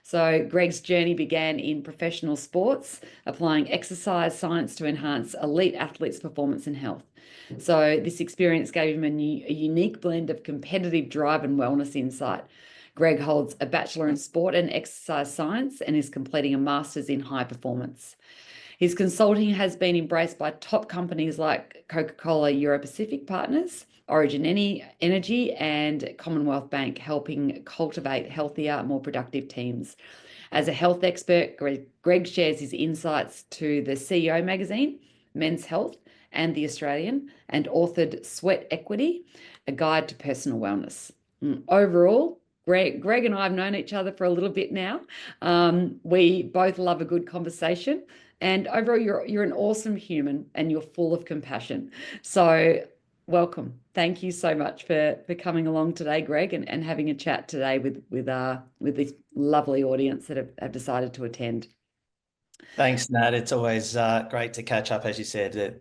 So Greg's journey began in professional sports, applying exercise science to enhance elite athletes' performance and health. So this experience gave him a unique blend of competitive drive and wellness insight. Greg holds a bachelor in sport and exercise science and is completing a master's in high performance. His consulting has been embraced by top companies like Coca-Cola Euro-Pacific Partners, Origin Energy, and Commonwealth Bank, helping cultivate healthier, more productive teams. As a health expert, Greg shares his insights to the CEO magazine, Men's Health, and The Australian, and authored Sweat Equity, a guide to personal wellness. Overall, Greg and I have known each other for a little bit now. We both love a good conversation. And overall, you're an awesome human and you're full of compassion. So welcome. Thank you so much for coming along today, Greg, and having a chat today with this lovely audience that have decided to attend. Thanks, Nat. It's always great to catch up. As you said,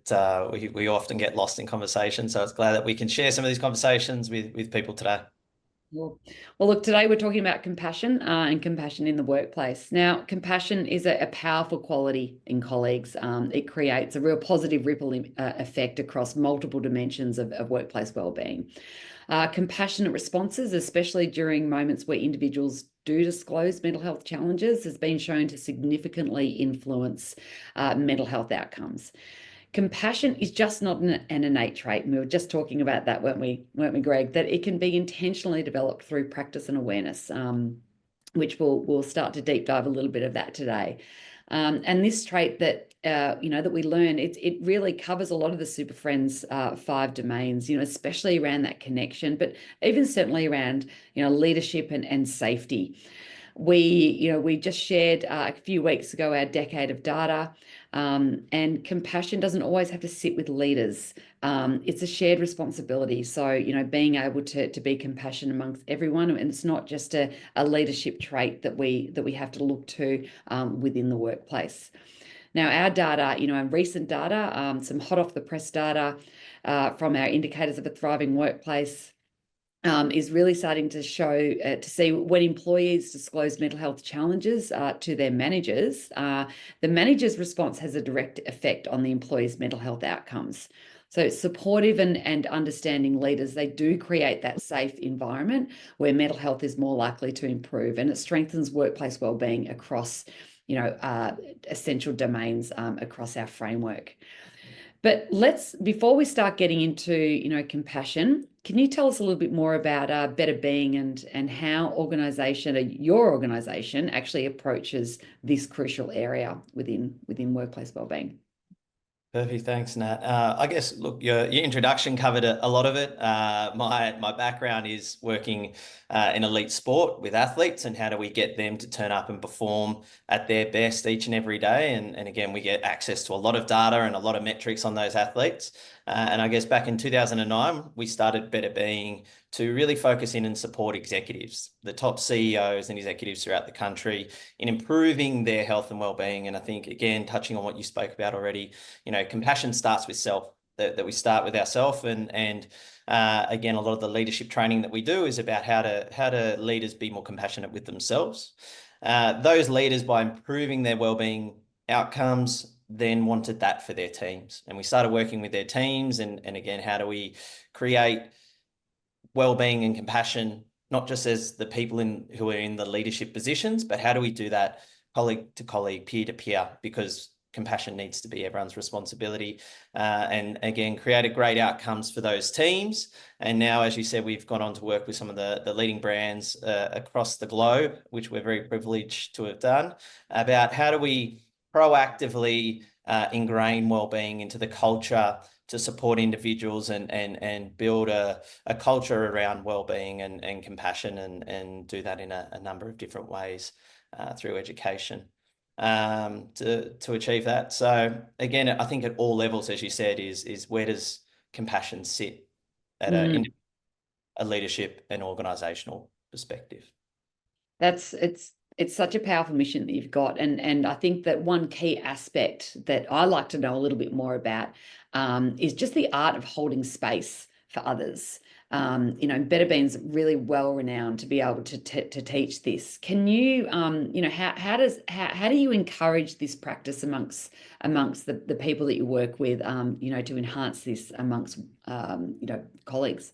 we often get lost in conversation, so it's glad that we can share some of these conversations with people today. Well, look, today we're talking about compassion and compassion in the workplace. Now, compassion is a powerful quality in colleagues. It creates a real positive ripple effect across multiple dimensions of workplace wellbeing. Compassionate responses, especially during moments where individuals do disclose mental health challenges, has been shown to significantly influence mental health outcomes. Compassion is just not an innate trait. And we were just talking about that, weren't we, Greg? That it can be intentionally developed through practice and awareness, which we'll start to deep dive a little bit of that today. And this trait that that we learn, it really covers a lot of the SuperFriend's 5 domains, especially around that connection, but even certainly around leadership and safety. We just shared a few weeks ago our decade of data, and compassion doesn't always have to sit with leaders. It's a shared responsibility. So, being able to be compassionate amongst everyone, and it's not just a leadership trait that we have to look to within the workplace. Now, our data, and recent data, some hot off the press data from our indicators of a thriving workplace, is really starting to show to see when employees disclose mental health challenges to their managers, the manager's response has a direct effect on the employee's mental health outcomes. So supportive and understanding leaders, they do create that safe environment where mental health is more likely to improve, and it strengthens workplace wellbeing across essential domains across our framework. But before we start getting into, compassion, can you tell us a little bit more about better being and how your organization actually approaches this crucial area within workplace wellbeing? Perfect. Thanks, Nat. I guess, look, your introduction covered a lot of it. My background is working in elite sport with athletes, and how do we get them to turn up and perform at their best each and every day? And again, we get access to a lot of data and a lot of metrics on those athletes. And I guess back in 2009, we started Better Being to really focus in and support executives, the top CEOs and executives throughout the country, in improving their health and well-being. And I think, again, touching on what you spoke about already, compassion starts with self, that we start with ourselves. And again, a lot of the leadership training that we do is about how to leaders be more compassionate with themselves. Those leaders, by improving their well-being outcomes, then wanted that for their teams. And we started working with their teams. And again, how do we create well-being and compassion, not just as the people who are in the leadership positions, but how do we do that colleague to colleague, peer to peer, because compassion needs to be everyone's responsibility. And again, created great outcomes for those teams. And now, as you said, we've gone on to work with some of the leading brands across the globe, which we're very privileged to have done, about how do we proactively ingrain well-being into the culture to support individuals and build a culture around well-being and compassion, and do that in a number of different ways through education to achieve that. So again, I think at all levels, as you said, is where does compassion sit at a leadership and organizational perspective? It's such a powerful mission that you've got. And I think that one key aspect that I like to know a little bit more about is just the art of holding space for others. Better Bean's really well renowned to be able to teach this. Can you, how do you encourage this practice amongst the people that you work with, to enhance this amongst colleagues?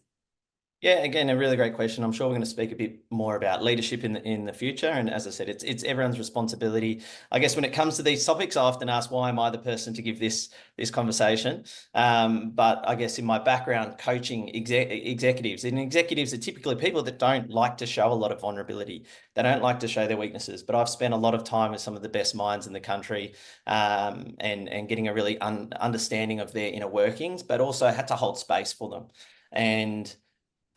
Yeah, again, a really great question. I'm sure we're going to speak a bit more about leadership in the future. And as I said, it's everyone's responsibility. I guess when it comes to these topics, I often ask, why am I the person to give this conversation? But I guess in my background, coaching executives, and executives are typically people that don't like to show a lot of vulnerability. They don't like to show their weaknesses. But I've spent a lot of time with some of the best minds in the country, and getting a really understanding of their inner workings, but also had to hold space for them. And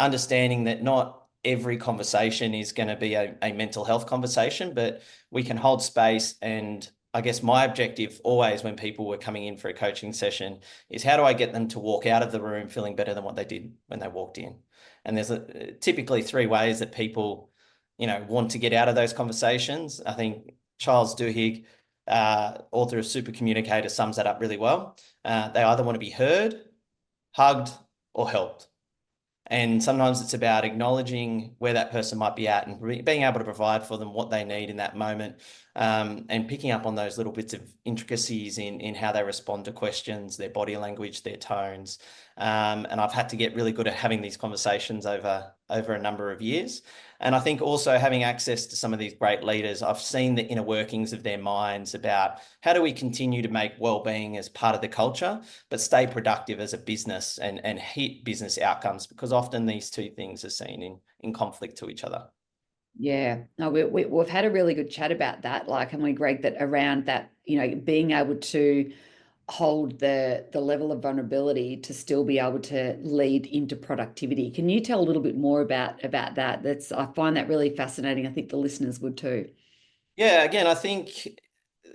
understanding that not every conversation is going to be a mental health conversation, but we can hold space. And I guess my objective always when people were coming in for a coaching session is, how do I get them to walk out of the room feeling better than what they did when they walked in? And there's typically three ways that people, want to get out of those conversations. I think Charles Duhigg, author of Super Communicator, sums that up really well. They either want to be heard, hugged, or helped. And sometimes it's about acknowledging where that person might be at and being able to provide for them what they need in that moment, and picking up on those little bits of intricacies in how they respond to questions, their body language, their tones. And I've had to get really good at having these conversations over a number of years. And I think also having access to some of these great leaders, I've seen the inner workings of their minds about how do we continue to make well-being as part of the culture, but stay productive as a business and hit business outcomes, because often these two things are seen in conflict to each other. Yeah, no, we've had a really good chat about that. Like, and we, Greg, that around that, being able to hold the level of vulnerability to still be able to lead into productivity. Can you tell a little bit more about that? I find that really fascinating. I think the listeners would too. Yeah, again, I think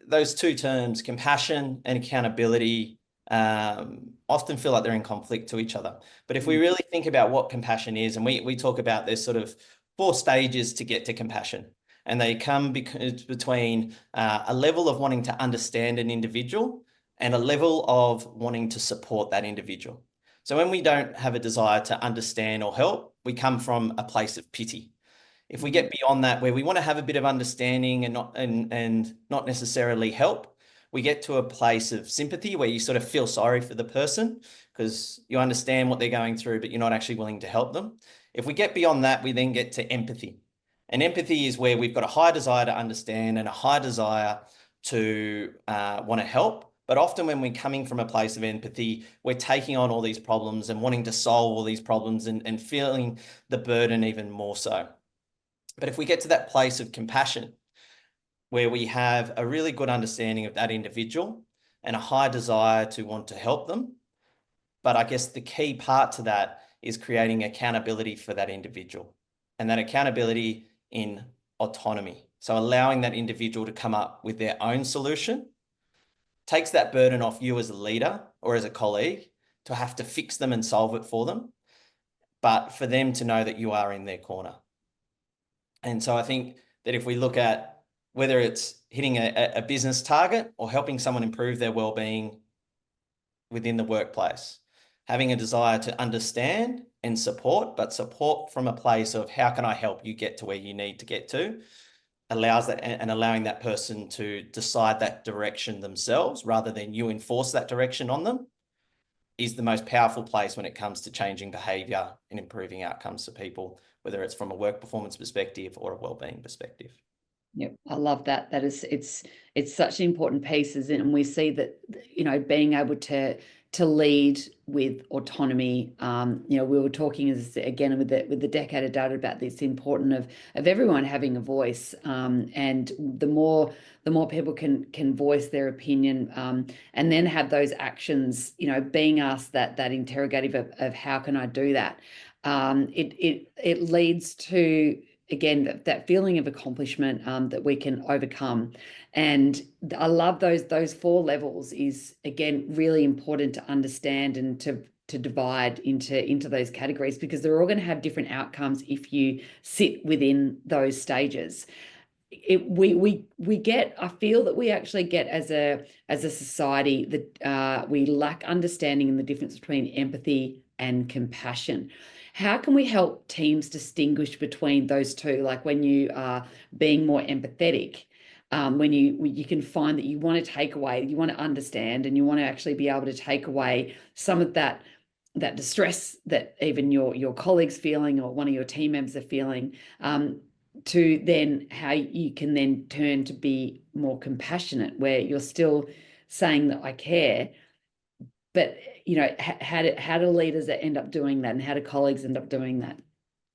those two terms, compassion and accountability, often feel like they're in conflict to each other. But if we really think about what compassion is, and we talk about there's sort of 4 stages to get to compassion, and they come between a level of wanting to understand an individual and a level of wanting to support that individual. So when we don't have a desire to understand or help, we come from a place of pity. If we get beyond that, where we want to have a bit of understanding and not necessarily help, we get to a place of sympathy where you sort of feel sorry for the person because you understand what they're going through, but you're not actually willing to help them. If we get beyond that, we then get to empathy. And empathy is where we've got a high desire to understand and a high desire to want to help. But often when we're coming from a place of empathy, we're taking on all these problems and wanting to solve all these problems and feeling the burden even more so. But if we get to that place of compassion, where we have a really good understanding of that individual and a high desire to want to help them, but I guess the key part to that is creating accountability for that individual, and that accountability in autonomy. So allowing that individual to come up with their own solution takes that burden off you as a leader or as a colleague to have to fix them and solve it for them, but for them to know that you are in their corner. And so I think that if we look at whether it's hitting a business target or helping someone improve their well-being within the workplace, having a desire to understand and support, but support from a place of how can I help you get to where you need to get to, allows that, and allowing that person to decide that direction themselves rather than you enforce that direction on them, is the most powerful place when it comes to changing behavior and improving outcomes for people, whether it's from a work performance perspective or a well-being perspective. Yep, I love that. It's such an important piece, and we see that, being able to lead with autonomy. We were talking again with the decade of data about this importance of everyone having a voice, and the more people can voice their opinion, and then have those actions, being asked that interrogative of how can I do that, it leads to, again, that feeling of accomplishment, that we can overcome. And I love those 4 levels is, again, really important to understand and to divide into those categories, because they're all going to have different outcomes if you sit within those stages. I feel that we actually get as a society that we lack understanding in the difference between empathy and compassion. How can we help teams distinguish between those two? Like when you are being more empathetic, when you can find that you want to take away, you want to understand, and you want to actually be able to take away some of that distress that even your colleagues feeling or one of your team members are feeling, to then how you can then turn to be more compassionate, where you're still saying that I care, but how do leaders end up doing that, and how do colleagues end up doing that?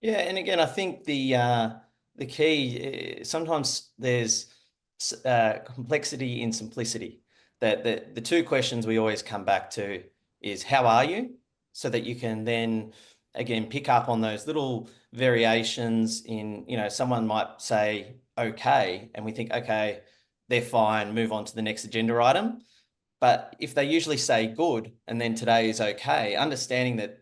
Yeah, and again, I think the key sometimes there's complexity in simplicity. That the two questions we always come back to is how are you, so that you can then again pick up on those little variations in, someone might say okay, and we think okay, they're fine, move on to the next agenda item. But if they usually say good and then today is okay, understanding that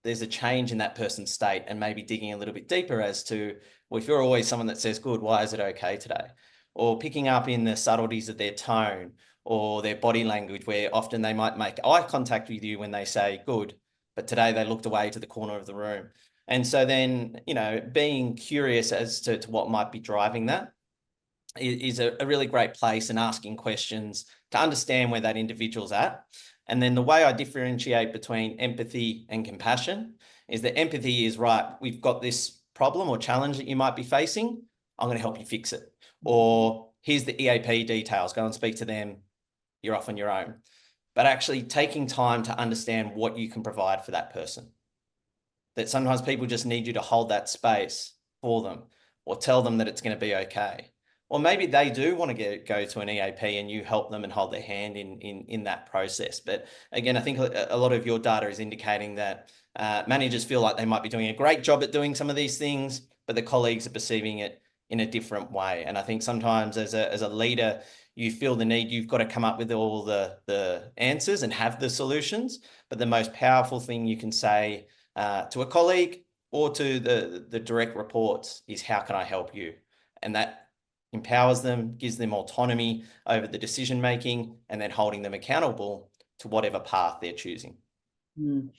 there's a change in that person's state and maybe digging a little bit deeper as to, well, if you're always someone that says good, why is it okay today? Or picking up in the subtleties of their tone or their body language, where often they might make eye contact with you when they say good, but today they looked away to the corner of the room. And so then, being curious as to what might be driving that is a really great place, and asking questions to understand where that individual's at. And then the way I differentiate between empathy and compassion is that empathy is, right, we've got this problem or challenge that you might be facing. I'm going to help you fix it. Or here's the EAP details, go and speak to them. You're off on your own. But actually taking time to understand what you can provide for that person. That sometimes people just need you to hold that space for them, or tell them that it's going to be okay. Or maybe they do want to go to an EAP and you help them and hold their hand in that process. But again, I think a lot of your data is indicating that managers feel like they might be doing a great job at doing some of these things, but the colleagues are perceiving it in a different way. And I think sometimes as a leader, you feel the need, you've got to come up with all the answers and have the solutions. But the most powerful thing you can say to a colleague or to the direct reports is, how can I help you? And that empowers them, gives them autonomy over the decision making, and then holding them accountable to whatever path they're choosing. Mm.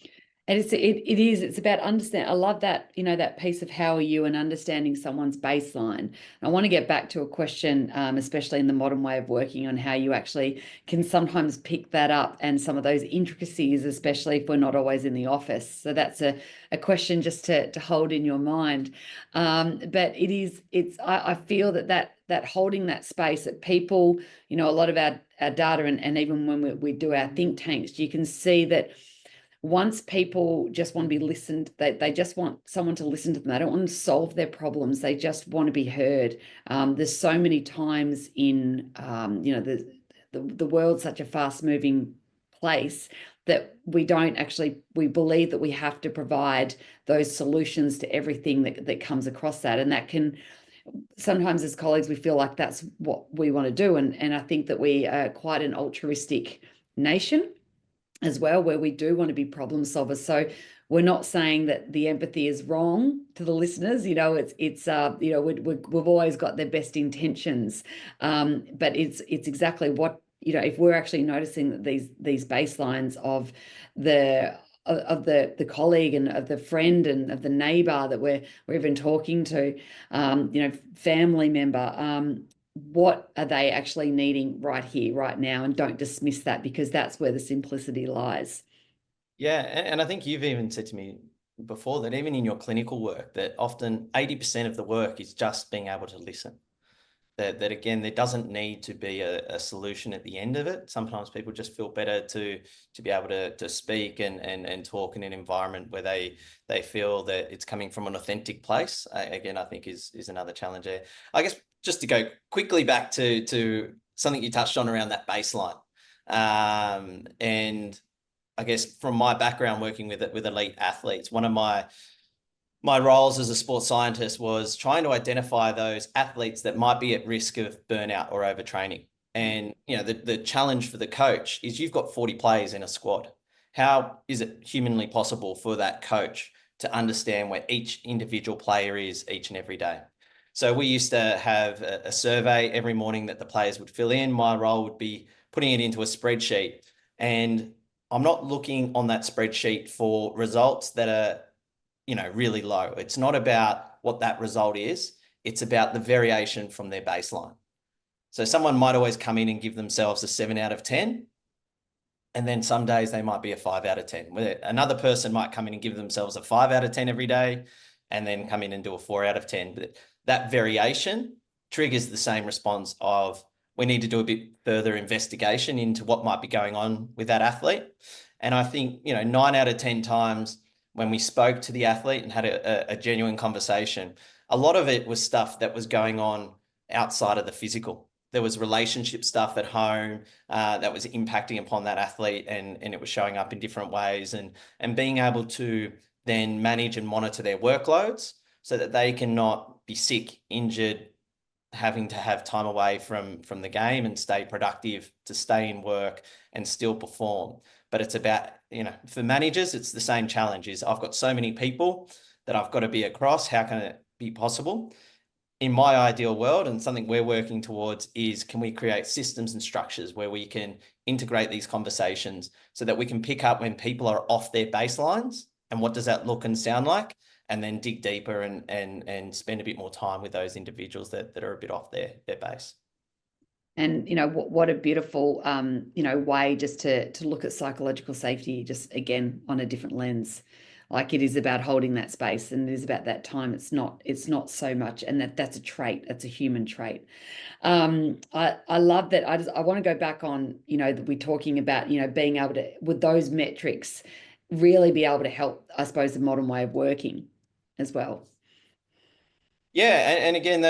And it's about understand. I love that, that piece of how are you and understanding someone's baseline. I want to get back to a question, especially in the modern way of working, on how you actually can sometimes pick that up and some of those intricacies, especially if we're not always in the office. So that's a question just to hold in your mind. But I feel that holding that space, that people, a lot of our data, and even when we do our think tanks, you can see that once people just want to be listened, they just want someone to listen to them. They don't want to solve their problems. They just want to be heard. There's so many times in, the world's such a fast moving place that we believe that we have to provide those solutions to everything that comes across that. And that can, sometimes as colleagues, we feel like that's what we want to do. And I think that we are quite an altruistic nation as well, where we do want to be problem solvers. So we're not saying that the empathy is wrong to the listeners. We've always got their best intentions, but it's exactly what, if we're actually noticing that these baselines of the colleague and of the friend and of the neighbor that we're even talking to, family member, what are they actually needing right here, right now? And don't dismiss that, because that's where the simplicity lies. Yeah, and I think you've even said to me before that even in your clinical work, that often 80% of the work is just being able to listen. That again, there doesn't need to be a solution at the end of it. Sometimes people just feel better to be able to speak and talk in an environment where they feel that it's coming from an authentic place. Again, I think is another challenge there. I guess just to go quickly back to something you touched on around that baseline. And I guess from my background working with elite athletes, one of my roles as a sports scientist was trying to identify those athletes that might be at risk of burnout or overtraining. And the challenge for the coach is, you've got 40 players in a squad. How is it humanly possible for that coach to understand where each individual player is each and every day? So we used to have a survey every morning that the players would fill in. My role would be putting it into a spreadsheet, and I'm not looking on that spreadsheet for results that are, really low. It's not about what that result is. It's about the variation from their baseline. So someone might always come in and give themselves a 7 out of 10. And then some days they might be a 5 out of 10. Another person might come in and give themselves a 5 out of 10 every day, and then come in and do a 4 out of 10. But that variation triggers the same response of, we need to do a bit further investigation into what might be going on with that athlete. And I think, 9 out of 10 times when we spoke to the athlete and had a genuine conversation, a lot of it was stuff that was going on outside of the physical. There was relationship stuff at home that was impacting upon that athlete, and it was showing up in different ways, and being able to then manage and monitor their workloads so that they cannot be sick, injured, having to have time away from the game and stay productive, to stay in work and still perform. But it's about, for managers, it's the same challenge. Is I've got so many people that I've got to be across. How can it be possible? In my ideal world, and something we're working towards, is can we create systems and structures where we can integrate these conversations so that we can pick up when people are off their baselines, and what does that look and sound like, and then dig deeper and spend a bit more time with those individuals that are a bit off their base. And what a beautiful way just to look at psychological safety, just again on a different lens. Like, it is about holding that space, and it is about that time. It's not so much, and that's a trait. That's a human trait. I love that. I want to go back on, that we're talking about, being able to, with those metrics, really be able to help, I suppose, the modern way of working as well. Yeah, and again,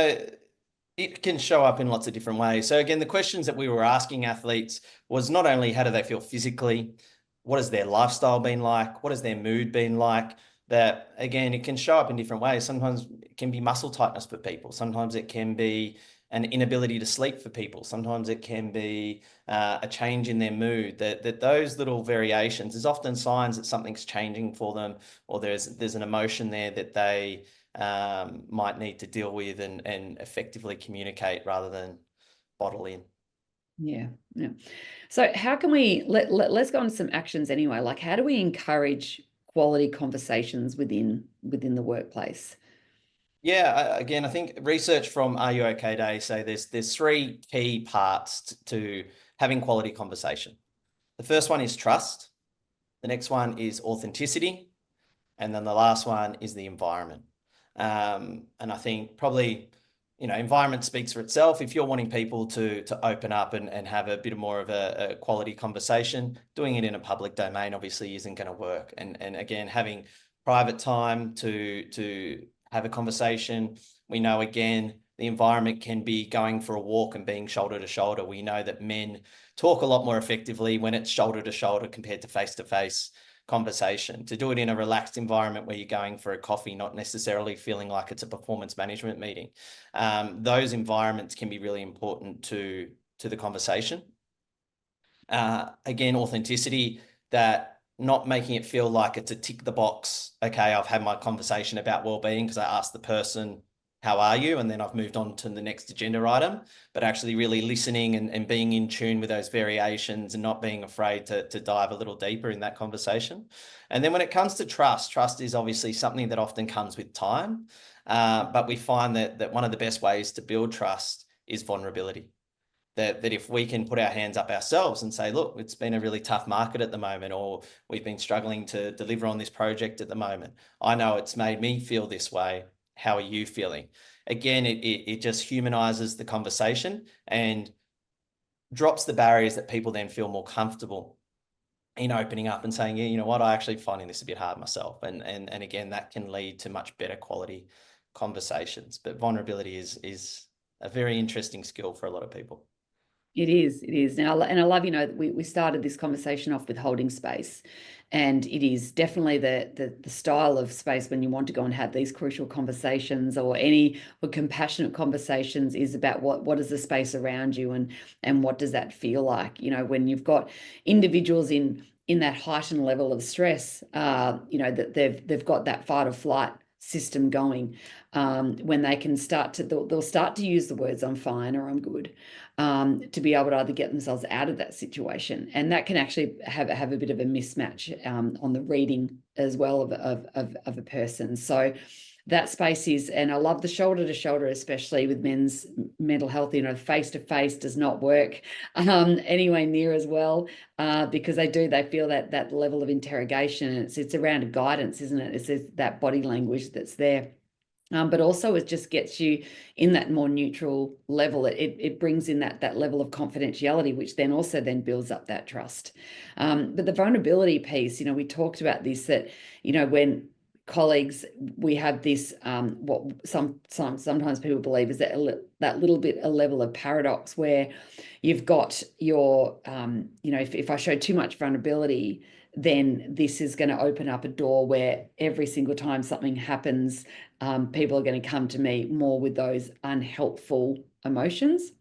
it can show up in lots of different ways. So again, the questions that we were asking athletes was not only how do they feel physically, what has their lifestyle been like, what has their mood been like. That again, it can show up in different ways. Sometimes it can be muscle tightness for people. Sometimes it can be an inability to sleep for people. Sometimes it can be a change in their mood. That those little variations is often signs that something's changing for them, or there's an emotion there that they might need to deal with and effectively communicate rather than bottle in. Yeah. So how can we let's go on to some actions anyway. Like, how do we encourage quality conversations within the workplace? Yeah, again, I think research from Are You OK Day say there's three key parts to having quality conversation. The first one is trust. The next one is authenticity. And then the last one is the environment. And I think probably, environment speaks for itself. If you're wanting people to open up and have a bit more of a quality conversation, doing it in a public domain obviously isn't going to work. And again, having private time to have a conversation. We know, again, the environment can be going for a walk and being shoulder to shoulder. We know that men talk a lot more effectively when it's shoulder to shoulder compared to face conversation. To do it in a relaxed environment where you're going for a coffee, not necessarily feeling like it's a performance management meeting. Those environments can be really important to the conversation. Again, authenticity, that not making it feel like it's a tick the box. Okay, I've had my conversation about well-being because I asked the person, how are you? And then I've moved on to the next agenda item, but actually really listening and being in tune with those variations and not being afraid to dive a little deeper in that conversation. And then when it comes to trust is obviously something that often comes with time. But we find that one of the best ways to build trust is vulnerability. That if we can put our hands up ourselves and say, look, it's been a really tough market at the moment, or we've been struggling to deliver on this project at the moment. I know it's made me feel this way. How are you feeling? Again, it just humanizes the conversation and drops the barriers that people then feel more comfortable in opening up and saying, yeah, you know what, I actually finding this a bit hard myself. And again, that can lead to much better quality conversations. But vulnerability is a very interesting skill for a lot of people. It is. Now, and I love, we started this conversation off with holding space, and it is definitely the style of space when you want to go and have these crucial conversations, or compassionate conversations, is about what is the space around you, and what does that feel like, when you've got individuals in that heightened level of stress, that they've got that fight or flight system going, when they can they'll start to use the words I'm fine or I'm good. to be able to either get themselves out of that situation. And that can actually have a bit of a mismatch on the reading as well of a person. So that space is, and I love the shoulder to shoulder, especially with men's mental health. Face to face does not work anywhere near as well, because they feel that level of interrogation. It's around guidance, isn't it? It's that body language that's there. But also it just gets you in that more neutral level. It brings in that level of confidentiality, which then also builds up that trust. But the vulnerability piece, we talked about this, that, when colleagues, we have this, what sometimes people believe is that little bit a level of paradox where you've got your, if I show too much vulnerability, then this is going to open up a door where every single time something happens, people are going to come to me more with those unhelpful emotions.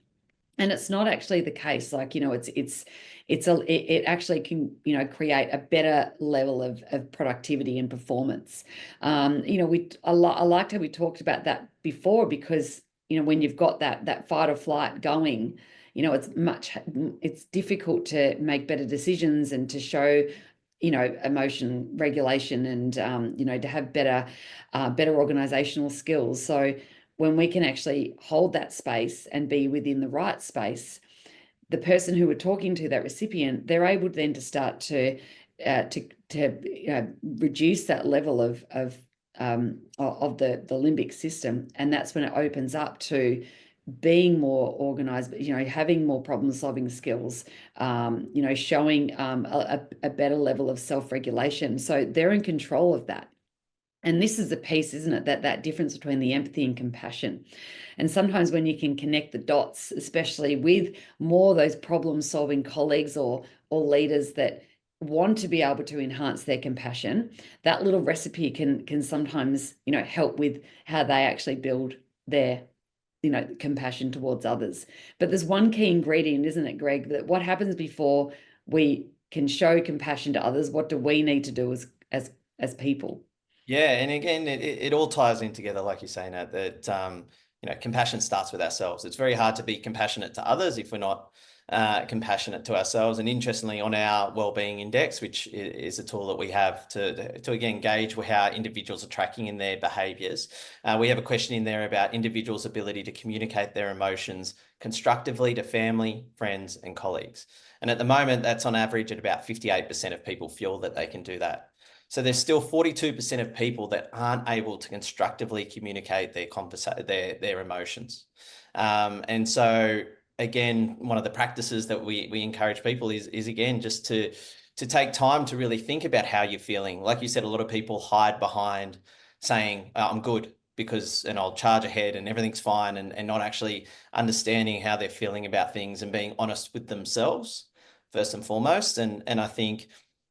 And it's not actually the case. Like, it actually can, create a better level of productivity and performance. I liked how we talked about that before, because, when you've got that fight or flight going, it's difficult to make better decisions and to show, emotion regulation and, to have better organizational skills. So when we can actually hold that space and be within the right space, the person who we're talking to, that recipient, they're able then to start to reduce that level of the limbic system. And that's when it opens up to being more organized, having more problem solving skills, showing a better level of self-regulation. So they're in control of that. And this is the piece, isn't it? That difference between the empathy and compassion. And sometimes when you can connect the dots, especially with more of those problem-solving colleagues or leaders that want to be able to enhance their compassion, that little recipe can sometimes, help with how they actually build their, compassion towards others. But there's one key ingredient, isn't it, Greg? That what happens before we can show compassion to others? What do we need to do as people? Yeah, and again, it all ties in together, like you say, Nat, that compassion starts with ourselves. It's very hard to be compassionate to others if we're not compassionate to ourselves. And interestingly, on our wellbeing index, which is a tool that we have to again gauge how individuals are tracking in their behaviours, we have a question in there about individuals' ability to communicate their emotions constructively to family, friends, and colleagues. And at the moment, that's on average at about 58% of people feel that they can do that. So there's still 42% of people that aren't able to constructively communicate their emotions. And so again, one of the practices that we encourage people is again just to take time to really think about how you're feeling. Like you said, a lot of people hide behind saying, I'm good and I'll charge ahead and everything's fine, and not actually understanding how they're feeling about things and being honest with themselves first and foremost. And I think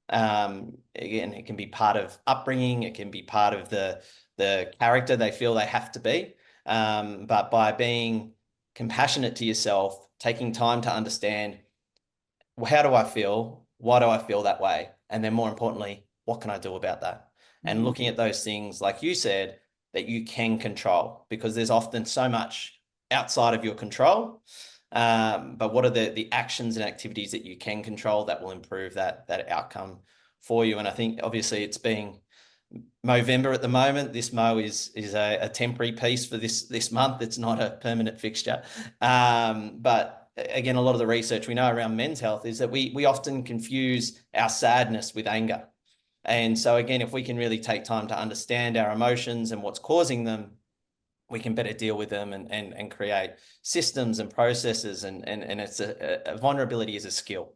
again, it can be part of upbringing. It can be part of the character they feel they have to be. But by being compassionate to yourself, taking time to understand, well, how do I feel? Why do I feel that way? And then more importantly, what can I do about that? And looking at those things, like you said, that you can control, because there's often so much outside of your control. But what are the actions and activities that you can control that will improve that outcome for you? And I think obviously it's being Movember at the moment. This Mo is a temporary piece for this month. It's not a permanent fixture. But again, a lot of the research we know around men's health is that we often confuse our sadness with anger. And so again, if we can really take time to understand our emotions and what's causing them, we can better deal with them and create systems and processes. And it's a vulnerability is a skill.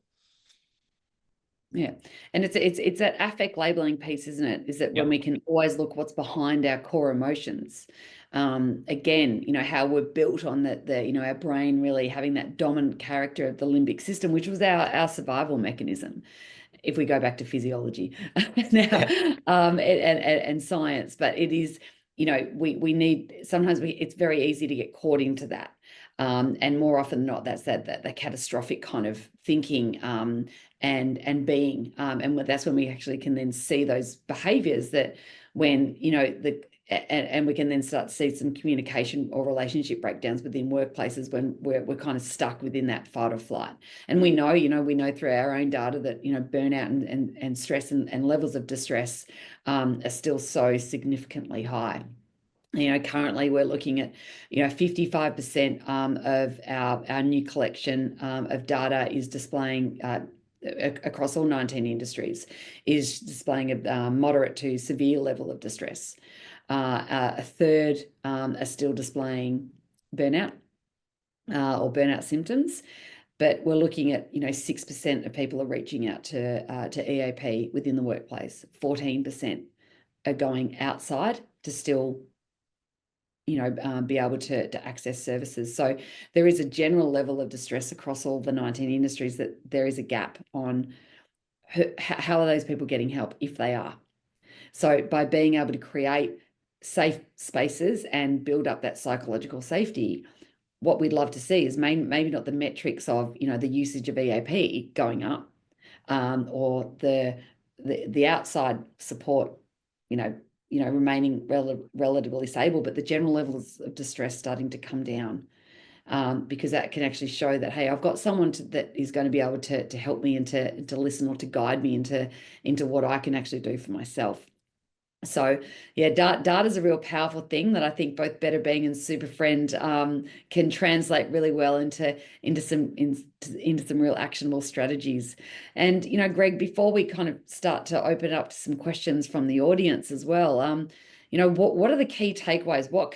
Yeah. And it's that affect labeling piece, isn't it? Is that when we can always look what's behind our core emotions. Again, how we're built on our brain really having that dominant character of the limbic system, which was our survival mechanism, if we go back to physiology now, and science. But it is, we need, sometimes it's very easy to get caught into that. And more often than not, that's that catastrophic kind of thinking and being. And that's when we actually can then see those behaviors that when, you know, and we can then start to see some communication or relationship breakdowns within workplaces when we're kind of stuck within that fight or flight. And we know through our own data that, you know, burnout and stress and levels of distress are still so significantly high. You know, currently we're looking at, you know, 55% of our new collection of data is displaying across all 19 industries, is displaying a moderate to severe level of distress. A third are still displaying burnout or burnout symptoms. But we're looking at, you know, 6% of people are reaching out to EAP within the workplace. 14% are going outside to still, you know, be able to access services. So there is a general level of distress across all the 19 industries, that there is a gap on how are those people getting help, if they are. So by being able to create safe spaces and build up that psychological safety, what we'd love to see is maybe not the metrics of, you know, the usage of EAP going up, or the outside support, you know, remaining relatively stable, but the general levels of distress starting to come down, because that can actually show that, hey, I've got someone that is going to be able to help me and to listen, or to guide me into what I can actually do for myself. So yeah, data is a real powerful thing that I think both Better Being and SuperFriend can translate really well into some real actionable strategies. And, you know, Greg, before we kind of start to open up to some questions from the audience as well, you know, what are the key takeaways? What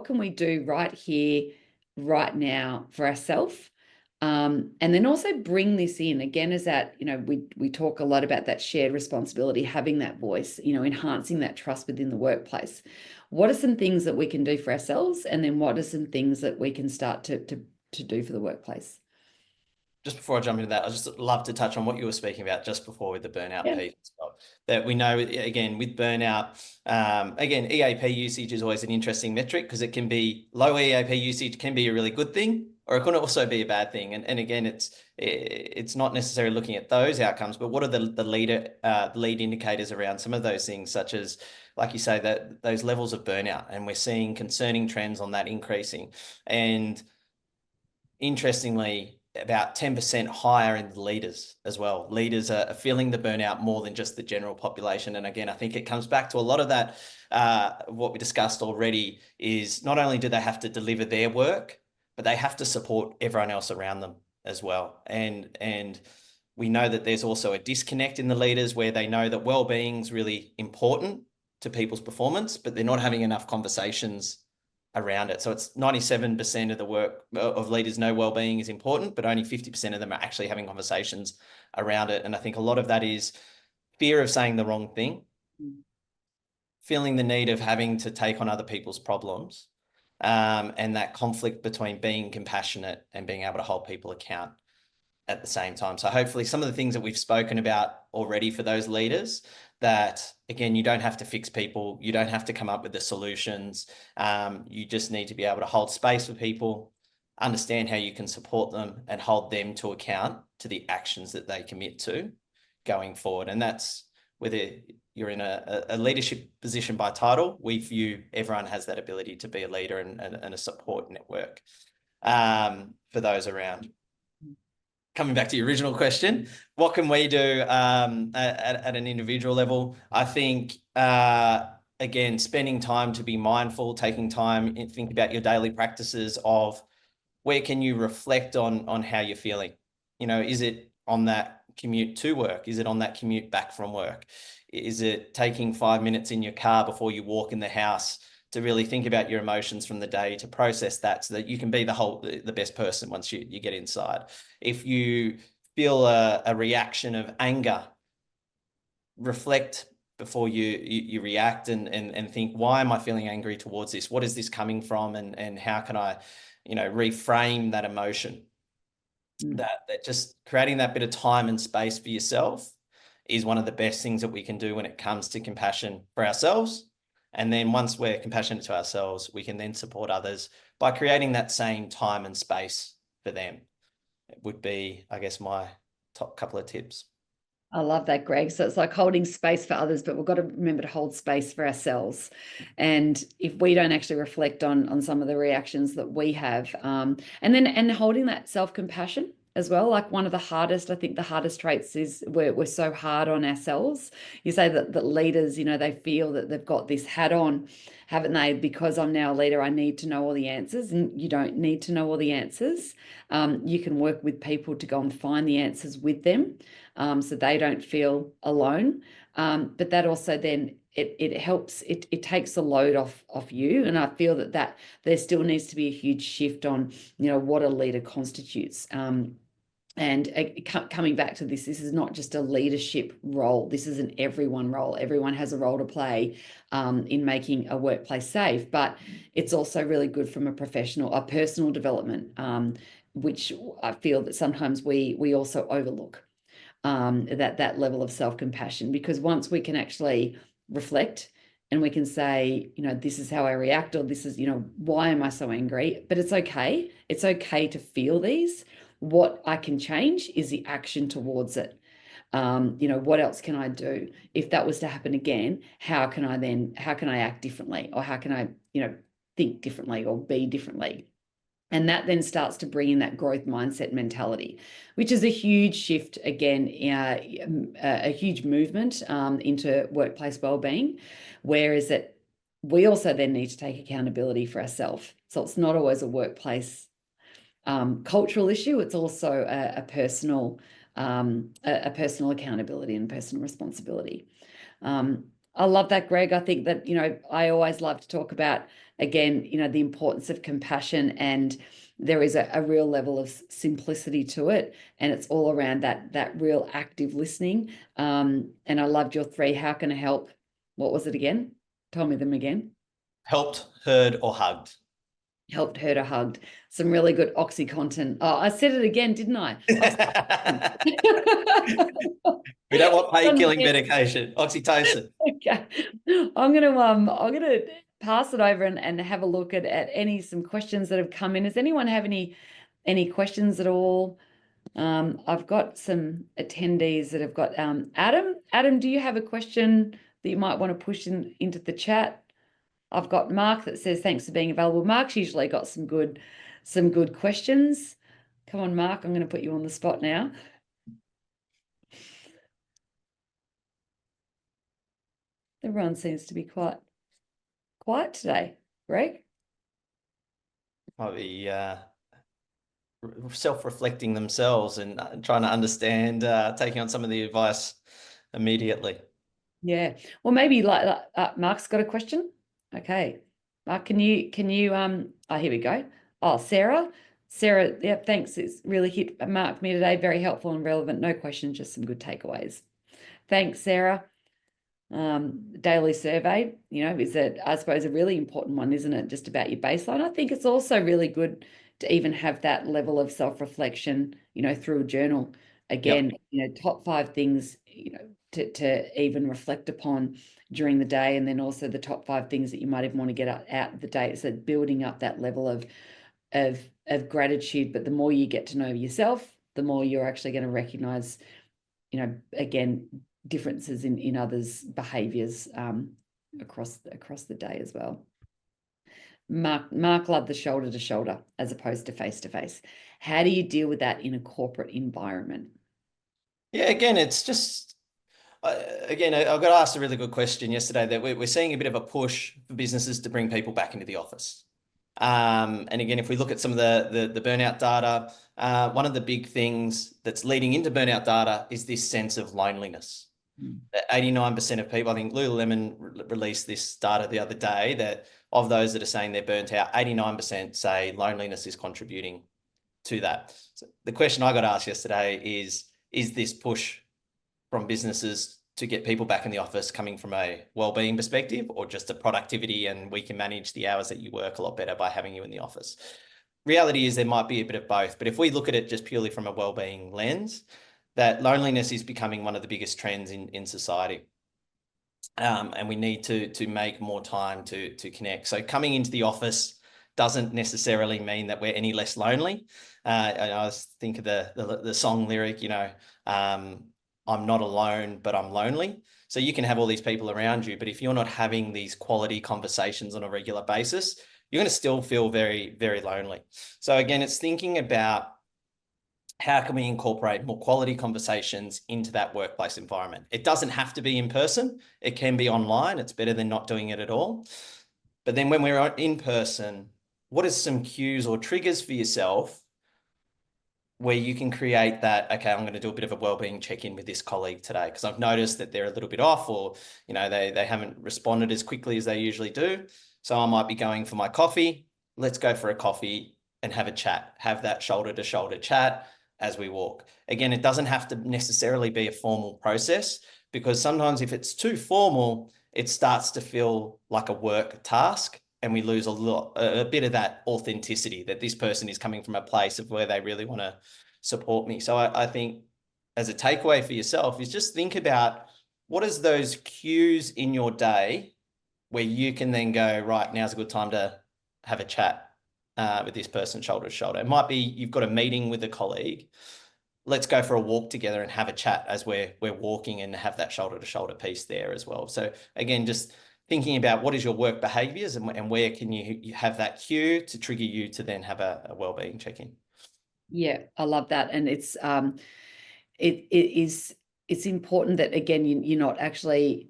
can we do right here, right now for ourselves? And then also bring this in again, as that, you know, we talk a lot about that shared responsibility, having that voice, you know, enhancing that trust within the workplace. What are some things that we can do for ourselves? And then what are some things that we can start to do for the workplace? Just before I jump into that, I just love to touch on what you were speaking about just before with the burnout Yeah. piece as well. That we know, again, with burnout, again, EAP usage is always an interesting metric, because it can be low EAP usage can be a really good thing, or it can also be a bad thing. And again, it's not necessarily looking at those outcomes, but what are the lead indicators around some of those things, such as, like you say, that those levels of burnout, and we're seeing concerning trends on that increasing. And interestingly, about 10% higher in the leaders as well. Leaders are feeling the burnout more than just the general population. And again, I think it comes back to a lot of that, what we discussed already, is not only do they have to deliver their work, but they have to support everyone else around them as well. And we know that there's also a disconnect in the leaders, where they know that well-being is really important to people's performance, but they're not having enough conversations around it. So it's 97% of the work of leaders know well-being is important, but only 50% of them are actually having conversations around it. And I think a lot of that is fear of saying the wrong thing, feeling the need of having to take on other people's problems, and that conflict between being compassionate and being able to hold people account at the same time. So hopefully some of the things that we've spoken about already for those leaders, that again, you don't have to fix people, you don't have to come up with the solutions. You just need to be able to hold space for people, understand how you can support them, and hold them to account to the actions that they commit to going forward. And that's whether you're in a leadership position by title. We view everyone has that ability to be a leader and a support network for those around. Coming back to your original question, what can we do at an individual level? I think, again, spending time to be mindful, taking time and think about your daily practices of where can you reflect on how you're feeling. You know, is it on that commute to work? Is it on that commute back from work? Is it taking 5 minutes in your car before you walk in the house to really think about your emotions from the day, to process that, so that you can be the best person once you get inside. If you feel a reaction of anger, reflect before you react, and think, why am I feeling angry towards this? What is this coming from? And how can I, you know, reframe that emotion? That just creating that bit of time and space for yourself is one of the best things that we can do when it comes to compassion for ourselves. And then once we're compassionate to ourselves, we can then support others by creating that same time and space for them. It would be, I guess, my top couple of tips. I love that, Greg. So it's like holding space for others, but we've got to remember to hold space for ourselves. And if we don't actually reflect on some of the reactions that we have, and holding that self-compassion as well, like one of the hardest, I think the hardest traits is we're so hard on ourselves. You say that leaders, they feel that they've got this hat on, haven't they? Because I'm now a leader, I need to know all the answers, and you don't need to know all the answers. You can work with people to go and find the answers with them, so they don't feel alone. But that also then it helps, it takes the load off you. And I feel that there still needs to be a huge shift on, what a leader constitutes. And coming back to this is not just a leadership role. This is an everyone role. Everyone has a role to play in making a workplace safe, but it's also really good from a personal development, which I feel that sometimes we also overlook, that level of self-compassion, because once we can actually reflect and we can say, this is how I react, or this is, why am I so angry? But it's okay. It's okay to feel these. What I can change is the action towards it. What else can I do? If that was to happen again, how can I act differently? Or how can I, think differently or be differently? And that then starts to bring in that growth mindset mentality, which is a huge shift, again, a huge movement into workplace wellbeing, whereas that we also then need to take accountability for ourselves. So it's not always a workplace cultural issue. It's also a personal accountability and personal responsibility. I love that, Greg. I think that, I always love to talk about, again, the importance of compassion, and there is a real level of simplicity to it. And it's all around that real active listening. And I loved your 3. How can I help? What was it again? Tell me them again. Helped, heard, or hugged. Helped, heard, or hugged. Some really good Oxycontin. Oh, I said it again, didn't I? We don't want pain-killing medication. Oxytocin. Okay. I'm gonna pass it over and have a look at some questions that have come in. Does anyone have any questions at all? I've got some attendees that have got Adam. Adam, do you have a question that you might want to push into the chat? I've got Mark that says thanks for being available. Mark's usually got some good questions. Come on, Mark, I'm going to put you on the spot now. Everyone seems to be quite quiet today. Greg? Might be self-reflecting themselves and trying to understand, taking on some of the advice immediately. Yeah. Well, maybe Mark's got a question. Okay. Mark, can you here we go. Oh, Sarah, yeah, thanks. It's really hit Mark me today. Very helpful and relevant. No questions, just some good takeaways. Thanks, Sarah. Daily survey, is that, I suppose, a really important one, isn't it? Just about your baseline. I think it's also really good to even have that level of self-reflection, through a journal. Again, top 5 things, to even reflect upon during the day, and then also the top 5 things that you might even want to get out of the day. So building up that level of gratitude. But the more you get to know yourself, the more you're actually going to recognize, again, differences in others' behaviors across the day as well. Mark loved the shoulder to shoulder as opposed to face to face. How do you deal with that in a corporate environment? Yeah, again, it's just, again, I got asked a really good question yesterday that we're seeing a bit of a push for businesses to bring people back into the office. And again, if we look at some of the burnout data, one of the big things that's leading into burnout data is this sense of loneliness. 89% of people, I think Lululemon released this data the other day, that of those that are saying they're burnt out, 89% say loneliness is contributing to that. So the question I got asked yesterday is this push from businesses to get people back in the office coming from a well-being perspective, or just a productivity and we can manage the hours that you work a lot better by having you in the office? Reality is there might be a bit of both, but if we look at it just purely from a well-being lens, that loneliness is becoming one of the biggest trends in society. And we need to make more time to connect. So coming into the office doesn't necessarily mean that we're any less lonely. I think of the song lyric, I'm not alone, but I'm lonely. So you can have all these people around you, but if you're not having these quality conversations on a regular basis, you're going to still feel very, very lonely. So again, it's thinking about how can we incorporate more quality conversations into that workplace environment? It doesn't have to be in person. It can be online. It's better than not doing it at all. But then when we're in person, what are some cues or triggers for yourself where you can create that, okay, I'm going to do a bit of a wellbeing check-in with this colleague today because I've noticed that they're a little bit off, or they haven't responded as quickly as they usually do. So I might be going for my coffee. Let's go for a coffee and have a chat, have that shoulder to shoulder chat as we walk. Again, it doesn't have to necessarily be a formal process, because sometimes if it's too formal, it starts to feel like a work task, and we lose a bit of that authenticity that this person is coming from a place of where they really want to support me. So I think as a takeaway for yourself is just think about what is those cues in your day where you can then go, right, now's a good time to have a chat with this person shoulder to shoulder. It might be you've got a meeting with a colleague. Let's go for a walk together and have a chat as we're walking, and have that shoulder to shoulder piece there as well. So again, just thinking about what is your work behaviors and where can you have that cue to trigger you to then have a wellbeing check-in. Yeah, I love that. And it's important that, again, you're not actually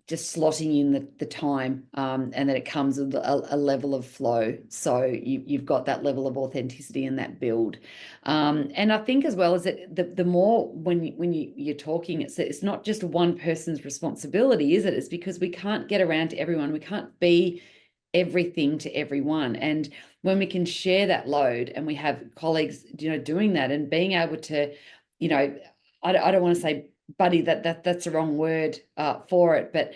just slotting in the time, and that it comes with a level of flow, so you've got that level of authenticity and that build. And I think as well as that the more when you're talking, it's not just one person's responsibility, is it? It's because we can't get around to everyone, we can't be everything to everyone. And when we can share that load, and we have colleagues doing that, and being able to, I don't want to say buddy, that's the wrong word for it, but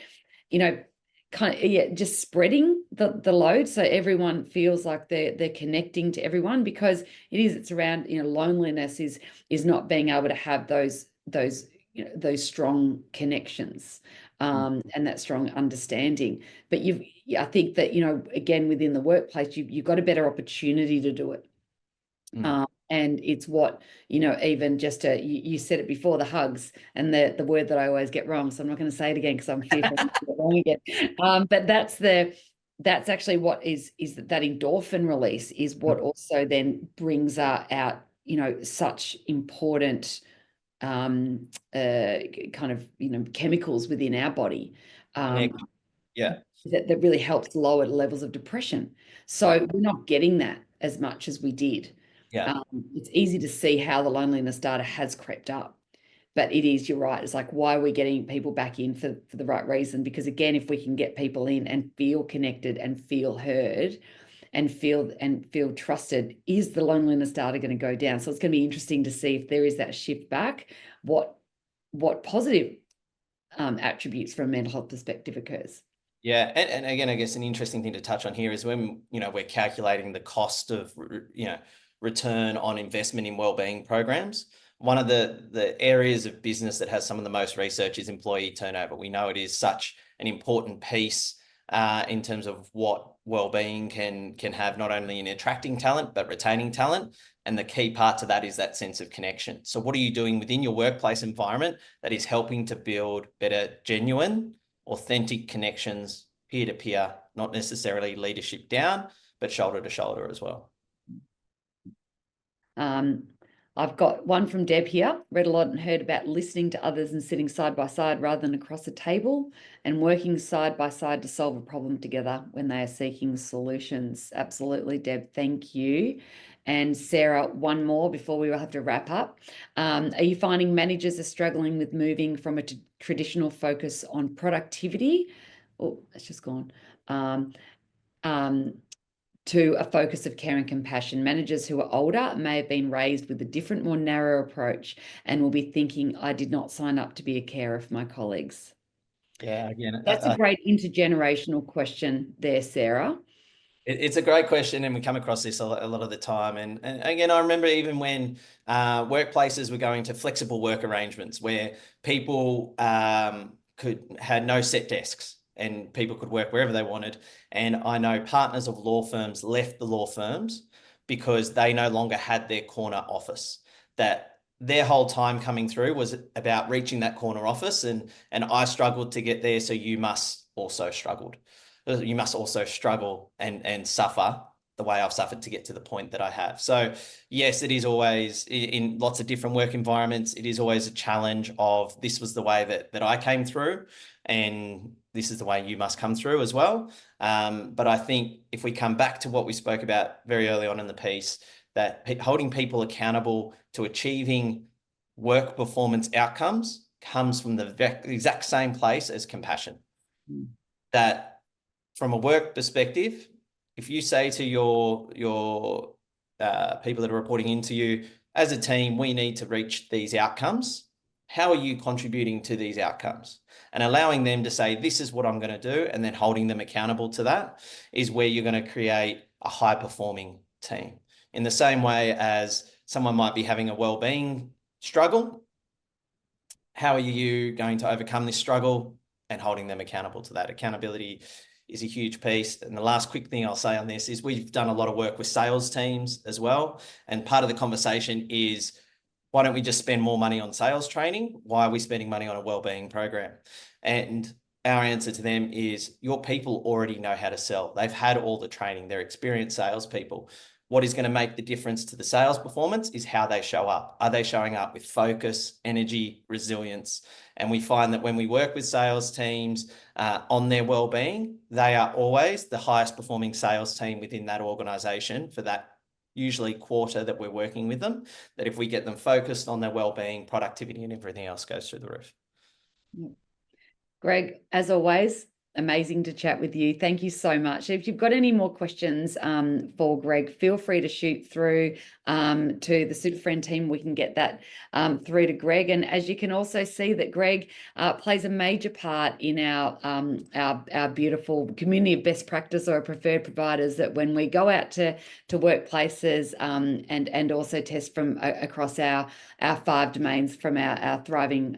kind of just spreading the load, so everyone feels like they're connecting to everyone, because it's around, loneliness is not being able to have those strong connections, and that strong understanding. But I think that, again, within the workplace, you've got a better opportunity to do it. And it's what, even just you said it before, the hugs, and the word that I always get wrong, so I'm not going to say it again because I'm fearful to get it wrong again. But that's actually what is that endorphin release is what also then brings out, such important kind of, chemicals within our body. Yeah. That really helps lower levels of depression. So we're not getting that as much as we did. Yeah. It's easy to see how the loneliness data has crept up, but you're right. It's like, why are we getting people back in for the right reason? Because again, if we can get people in and feel connected and feel heard and feel trusted, is the loneliness data going to go down? So it's going to be interesting to see if there is that shift back, what positive attributes from a mental health perspective occurs. Yeah. And again, I guess an interesting thing to touch on here is when, we're calculating the cost of, return on investment in wellbeing programs. One of the areas of business that has some of the most research is employee turnover. We know it is such an important piece in terms of what wellbeing can have, not only in attracting talent, but retaining talent. And the key part to that is that sense of connection. So what are you doing within your workplace environment that is helping to build better, genuine, authentic connections, peer to peer, not necessarily leadership down, but shoulder to shoulder as well. I've got one from Deb here. Read a lot and heard about listening to others and sitting side by side rather than across a table, and working side by side to solve a problem together when they are seeking solutions. Absolutely, Deb. Thank you. And Sarah, one more before we will have to wrap up. Are you finding managers are struggling with moving from a traditional focus on productivity? Oh, it's just gone. To a focus of care and compassion. Managers who are older may have been raised with a different, more narrow approach, and will be thinking, I did not sign up to be a carer for my colleagues. Yeah, again, That's a great intergenerational question there, Sarah. It's a great question, and we come across this a lot of the time. And again, I remember even when workplaces were going to flexible work arrangements where people had no set desks and people could work wherever they wanted. And I know partners of law firms left the law firms because they no longer had their corner office. That their whole time coming through was about reaching that corner office, and I struggled to get there, so you must also struggled. You must also struggle and suffer the way I've suffered to get to the point that I have. So yes, it is always in lots of different work environments. It is always a challenge of this was the way that I came through, and this is the way you must come through as well. But I think if we come back to what we spoke about very early on in the piece, that holding people accountable to achieving work performance outcomes comes from the exact same place as compassion. Mm. That from a work perspective, if you say to your people that are reporting into you, as a team, we need to reach these outcomes. How are you contributing to these outcomes? And allowing them to say, this is what I'm going to do, and then holding them accountable to that is where you're going to create a high-performing team. In the same way as someone might be having a well-being struggle, how are you going to overcome this struggle, and holding them accountable to that? Accountability is a huge piece. And the last quick thing I'll say on this is we've done a lot of work with sales teams as well. And part of the conversation is, why don't we just spend more money on sales training? Why are we spending money on a wellbeing program? And our answer to them is, your people already know how to sell. They've had all the training. They're experienced salespeople. What is going to make the difference to the sales performance is how they show up. Are they showing up with focus, energy, resilience? And we find that when we work with sales teams on their well-being, they are always the highest performing sales team within that organization for that usually quarter that we're working with them. That if we get them focused on their well-being, productivity, and everything else goes through the roof. Greg, as always, amazing to chat with you. Thank you so much. If you've got any more questions for Greg, feel free to shoot through to the SuperFriend team. We can get that through to Greg. And as you can also see, that Greg plays a major part in our beautiful community of best practice or preferred providers, that when we go out to workplaces and also test from across our 5 domains from our Thriving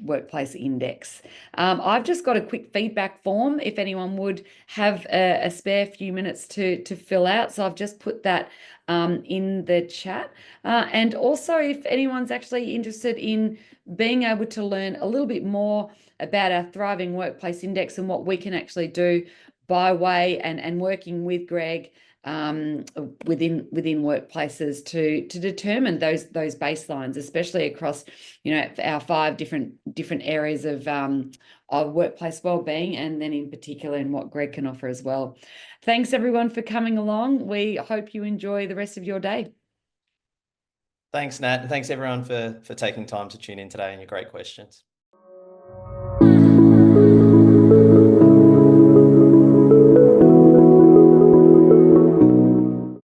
Workplace Index. I've just got a quick feedback form if anyone would have a spare few minutes to fill out. So I've just put that in the chat. And also, if anyone's actually interested in being able to learn a little bit more about our Thriving Workplace Index and what we can actually do by way and working with Greg within workplaces to determine those baselines, especially across our 5 different areas of workplace wellbeing, and then in particular in what Greg can offer as well. Thanks everyone for coming along. We hope you enjoy the rest of your day. Thanks, Nat, and thanks everyone for taking time to tune in today and your great questions.